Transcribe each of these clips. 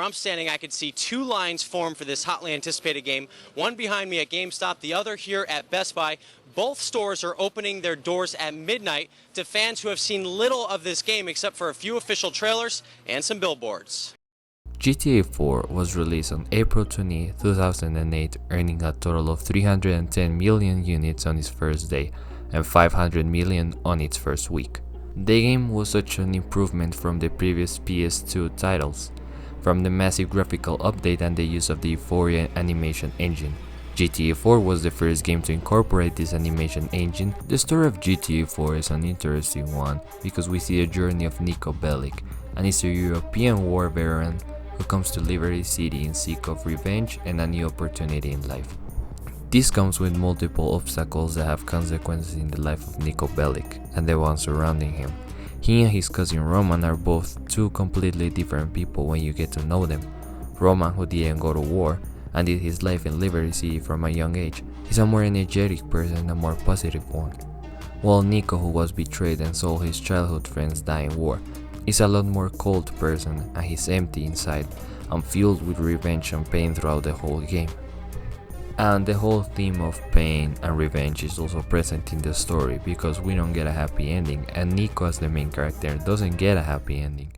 Where I'm standing, I can see two lines form for this hotly anticipated game. One behind me at GameStop, the other here at Best Buy. Both stores are opening their doors at midnight to fans who have seen little of this game except for a few official trailers and some billboards. GTA 4 was released on April 20, 2008, earning a total of 310 million units on its first day and 500 million on its first week. The game was such an improvement from the previous PS2 titles, from the massive graphical update and the use of the Euphoria animation engine. GTA 4 was the first game to incorporate this animation engine. The story of GTA 4 is an interesting one because we see the journey of Niko Bellic, an Eastern European war veteran who comes to Liberty City in seek of revenge and a new opportunity in life. This comes with multiple obstacles that have consequences in the life of Niko Bellic and the ones surrounding him. He and his cousin Roman are both two completely different people when you get to know them. Roman, who didn't go to war and did his life in Liberty City from a young age, is a more energetic person and a more positive one. While Niko, who was betrayed and saw his childhood friends die in war, is a lot more cold person and he's empty inside and filled with revenge and pain throughout the whole game. And the whole theme of pain and revenge is also present in the story because we don't get a happy ending and Niko as the main character doesn't get a happy ending.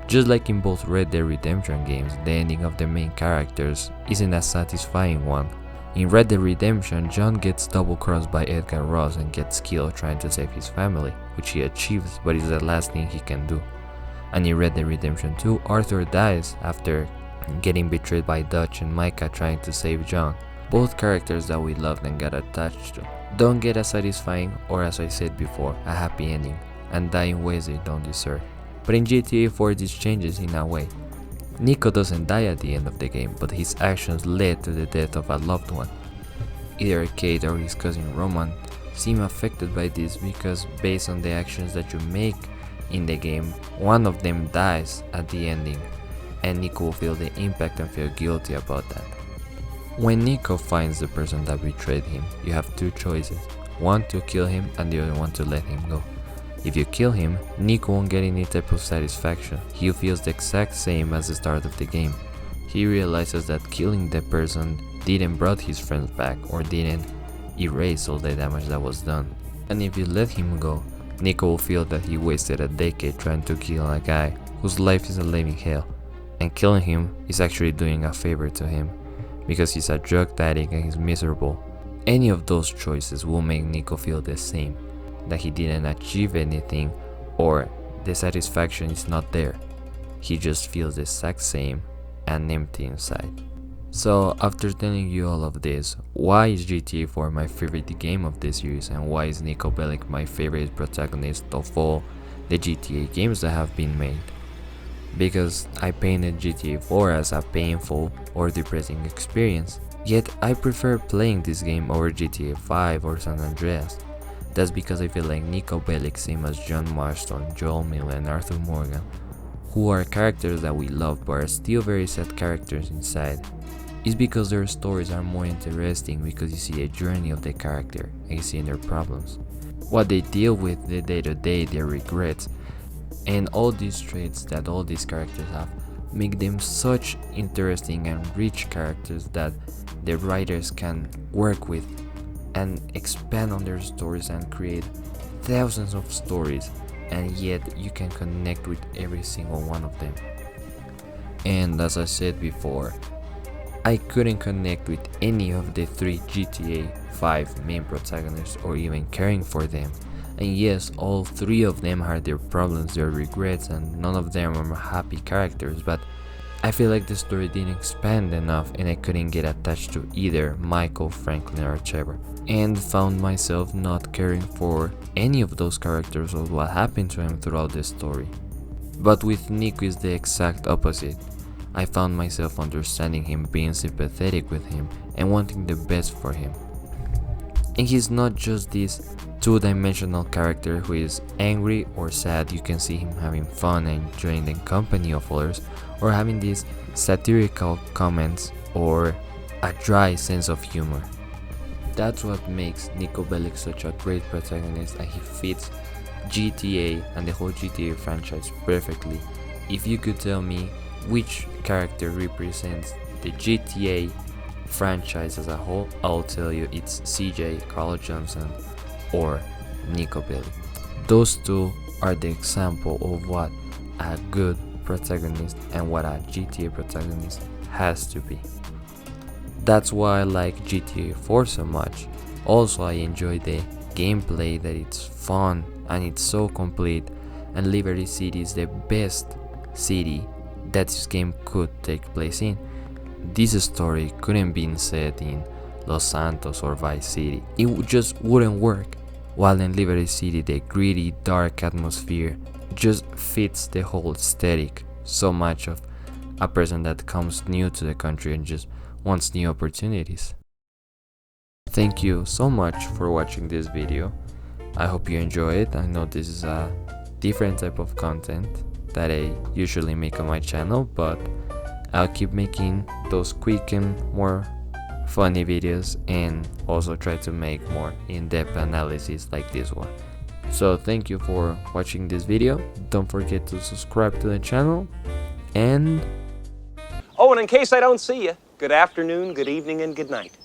Just like in both Red Dead Redemption games, the ending of the main characters isn't a satisfying one. In Red Dead Redemption, John gets double-crossed by Edgar Ross and gets killed trying to save his family, which he achieves but is the last thing he can do. And in Red Dead Redemption 2, Arthur dies after getting betrayed by Dutch and Micah trying to save John. Both characters that we loved and got attached to don't get a satisfying, or as I said before, a happy ending, and die in ways they don't deserve. But in GTA 4 this changes in a way. Niko doesn't die at the end of the game, but his actions led to the death of a loved one. Either Kate or his cousin Roman seem affected by this because based on the actions that you make in the game, one of them dies at the ending, and Niko will feel the impact and feel guilty about that. When Niko finds the person that betrayed him, you have two choices, one to kill him and the other one to let him go. If you kill him, Niko won't get any type of satisfaction. He feels the exact same as the start of the game. He realizes that killing the person didn't brought his friends back or didn't erase all the damage that was done. And if you let him go, Niko will feel that he wasted a decade trying to kill a guy whose life is a living hell, and killing him is actually doing a favor to him because he's a drug addict and he's miserable. Any of those choices will make Niko feel the same, that he didn't achieve anything or the satisfaction is not there. He just feels the exact same and empty inside. So after telling you all of this, why is GTA 4 my favorite game of this series and why is Niko Bellic my favorite protagonist of all the GTA games that have been made? Because I painted GTA 4 as a painful or depressing experience, yet I prefer playing this game over GTA 5 or San Andreas. That's because I feel like Niko Bellic, same as John Marston, Joel Miller and Arthur Morgan, who are characters that we love but are still very sad characters inside, is because their stories are more interesting because you see a journey of the character and you see their problems, what they deal with the day-to-day, their regrets, and all these traits that all these characters have make them such interesting and rich characters that the writers can work with and expand on their stories and create thousands of stories, and yet you can connect with every single one of them. And as I said before, I couldn't connect with any of the three GTA 5 main protagonists or even caring for them. And yes, all three of them had their problems, their regrets, and none of them are happy characters, but I feel like the story didn't expand enough and I couldn't get attached to either Michael, Franklin or Trevor, and found myself not caring for any of those characters or what happened to him throughout the story. But with Niko is the exact opposite. I found myself understanding him, being sympathetic with him and wanting the best for him. And he's not just this two-dimensional character who is angry or sad. You can see him having fun and enjoying the company of others, or having these satirical comments or a dry sense of humor. That's what makes Niko Bellic such a great protagonist, and he fits GTA and the whole GTA franchise perfectly. If you could tell me which character represents the GTA franchise as a whole, I'll tell you it's CJ, Carl Johnson, or Niko Bellic. Those two are the example of what a good protagonist and what a GTA protagonist has to be. That's why I like GTA 4 so much. Also, I enjoy the gameplay, that it's fun and it's so complete, and Liberty City is the best city that this game could take place in. This story couldn't be set in Los Santos or Vice City. It just wouldn't work. While in Liberty City, the gritty, dark atmosphere just fits the whole aesthetic so much of a person that comes new to the country and just wants new opportunities. Thank you so much for watching this video. I hope you enjoy it. I know this is a different type of content that I usually make on my channel, but I'll keep making those quick and more funny videos, and also try to make more in-depth analysis like this one. So thank you for watching this video. Don't forget to subscribe to the channel, and oh, and in case I don't see you, good afternoon, good evening, and good night.